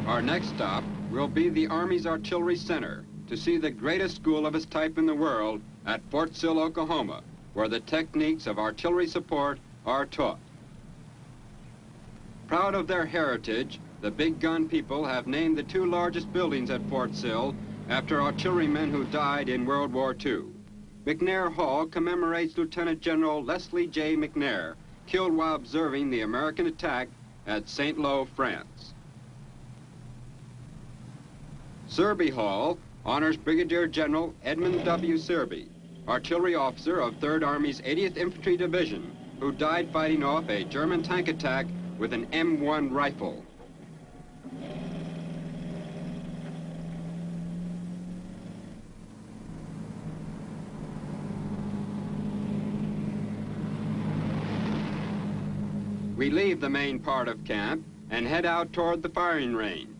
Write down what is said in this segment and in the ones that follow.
Our next stop will be the Army's Artillery Center to see the greatest school of its type in the world at Fort Sill, Oklahoma, where the techniques of artillery support are taught. Proud of their heritage, the big gun people have named the two largest buildings at Fort Sill after artillerymen who died in World War II. McNair Hall commemorates Lieutenant General Leslie J. McNair, killed while observing the American attack at St. Lo, France. Searby Hall honors Brigadier General Edmund W. Searby, artillery officer of 3rd Army's 80th Infantry Division, who died fighting off a German tank attack with an M1 rifle. We leave the main part of camp and head out toward the firing range.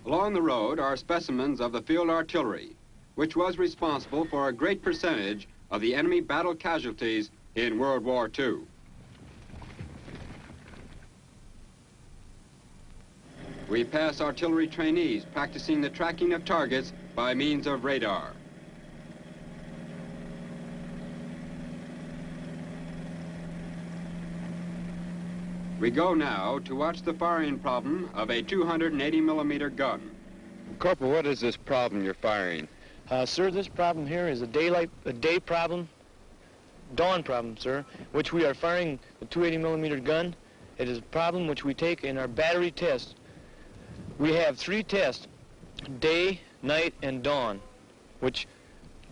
Along the road are specimens of the field artillery, which was responsible for a great percentage of the enemy battle casualties in World War II. We pass artillery trainees practicing the tracking of targets by means of radar. We go now to watch the firing problem of a 280mm gun. Corporal, what is this problem you're firing? Sir, this problem here is a day problem, dawn problem, sir, which we are firing the 280mm gun. It is a problem which we take in our battery test. We have 3 tests, day, night, and dawn, which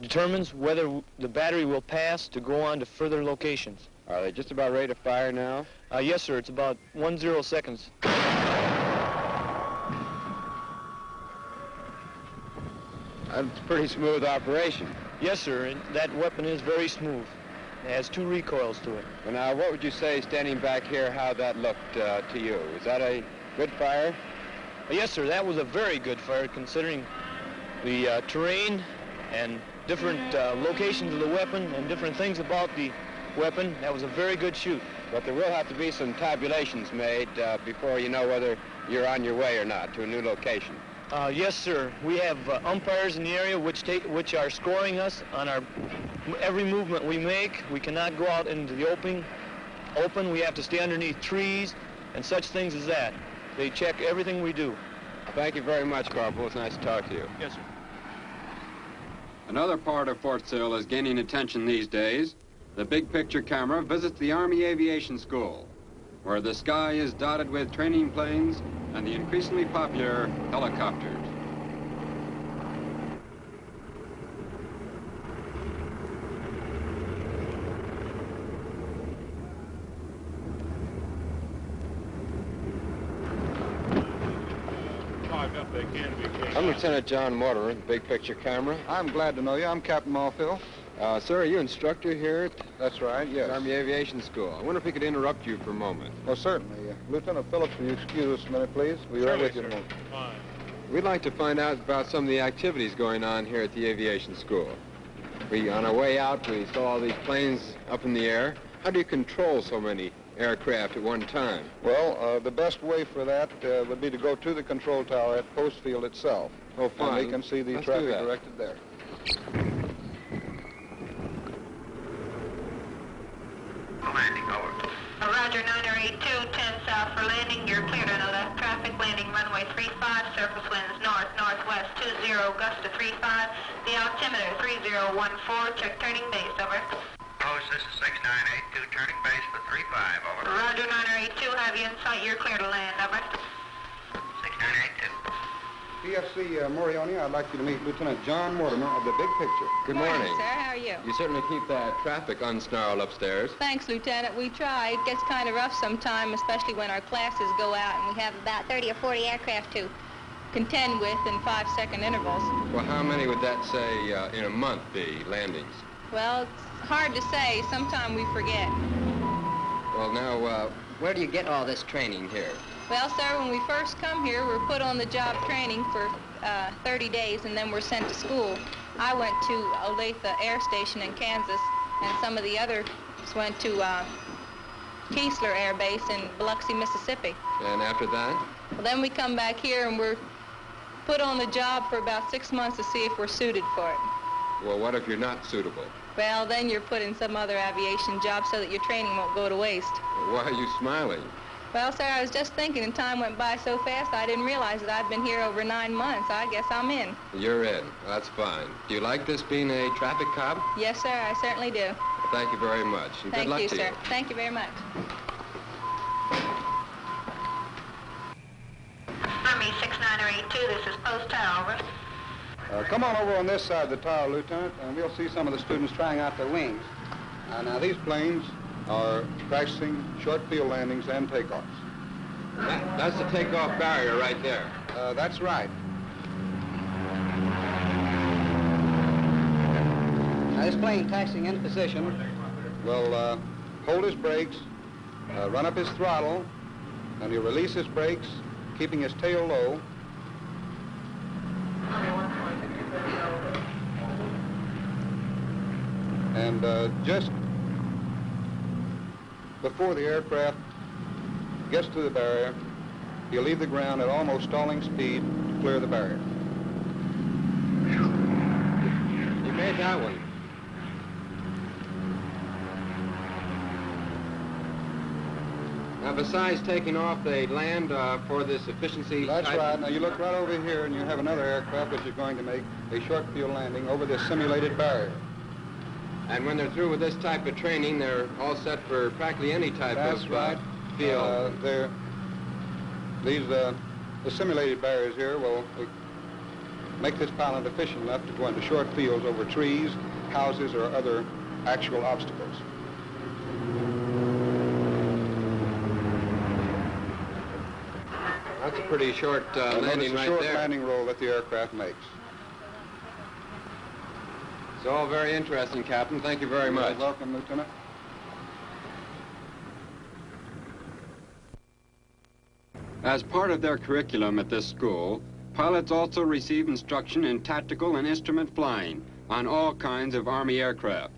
determines whether the battery will pass to go on to further locations. Are they just about ready to fire now? Yes, sir. It's about 10 seconds. That's a pretty smooth operation. Yes, sir. And that weapon is very smooth. It has 2 recoils to it. Well, now, what would you say, standing back here, how that looked to you? Is that a good fire? Yes, sir. That was a very good fire, considering the terrain and different locations of the weapon and different things about the weapon. That was a very good shoot. But there will have to be some tabulations made before you know whether you're on your way or not to a new location. Yes, sir. We have umpires in the area which are scoring us on every movement we make. We cannot go out into the open. We have to stay underneath trees and such things as that. They check everything we do. Thank you very much, Corporal. It's nice to talk to you. Yes, sir. Another part of Fort Sill is gaining attention these days. The big picture camera visits the Army Aviation School, where the sky is dotted with training planes and the increasingly popular helicopters. I'm Lieutenant John Mortimer, the big picture camera. I'm glad to know you. I'm Captain Malfield. Sir, are you instructor here at That's right, yes. Army Aviation School? I wonder if we could interrupt you for a moment. Oh, certainly. Lieutenant Phillips, will you excuse us a minute, please? We'll be right with you in a moment. Fine. We'd like to find out about some of the activities going on here at the Aviation School. On our way out, we saw all these planes up in the air. How do you control so many aircraft at one time? Well, the best way for that would be to go to the control tower at Post Field itself. Oh, fine. And we can see the Let's do traffic that. directed there. Landing, over. Roger, 982, 10 south for landing. You're cleared on the left traffic. Landing runway 35, surface winds north, northwest 20, gust to 35. The altimeter 3014, check turning base, over. Post, this is 6982, turning base for 35, over. Roger, 982, have you in sight. You're clear to land, over. 6982. PFC Morioni, I'd like you to meet Lieutenant John Mortimer of the Big Picture. Good morning. Sir, how are you? You certainly keep that traffic unsnarled upstairs. Thanks, Lieutenant. We try. It gets kind of rough sometime, especially when our classes go out and we have about 30 or 40 aircraft to contend with in 5-second intervals. Well, how many would that say in a month be, landings? Well, it's hard to say. Sometime we forget. Well, now, where do you get all this training here? Well, sir, when we first come here, we're put on the job training for 30 days, and then we're sent to school. I went to Olathe Air Station in Kansas, and some of the others went to Keesler Air Base in Biloxi, Mississippi. And after that? Well, then we come back here and we're put on the job for about 6 months to see if we're suited for it. Well, what if you're not suitable? Well, then you're put in some other aviation job so that your training won't go to waste. Why are you smiling? Well, sir, I was just thinking, and time went by so fast I didn't realize that I'd been here over 9 months. I guess I'm in. You're in. That's fine. Do you like this being a traffic cop? Yes, sir, I certainly do. Well, thank you very much. And Thank good luck you, to sir. you. Thank you very much. Army 6982, this is Post Tower, over. Come on over on this side of the tower, Lieutenant, and we'll see some of the students trying out their wings. Now, these planes are practicing short field landings and takeoffs. That's the takeoff barrier right there. That's right. Now, this plane taxiing in position. Will hold his brakes, run up his throttle, and he'll release his brakes, keeping his tail low. And just before the aircraft gets to the barrier, he'll leave the ground at almost stalling speed to clear the barrier. You made that one. Now, besides taking off, they land for this efficiency That's type. right. Now, you look right over here, and you have another aircraft which is going to make a short field landing over this simulated barrier. And when they're through with this type of training, they're all set for practically any type That's of right. field. The simulated barriers here will make this pilot efficient enough to go into short fields over trees, houses, or other actual obstacles. That's a pretty short landing It's a right short there. landing roll that the aircraft makes. It's all very interesting, Captain. Thank you very much. You're welcome, Lieutenant. As part of their curriculum at this school, pilots also receive instruction in tactical and instrument flying on all kinds of Army aircraft.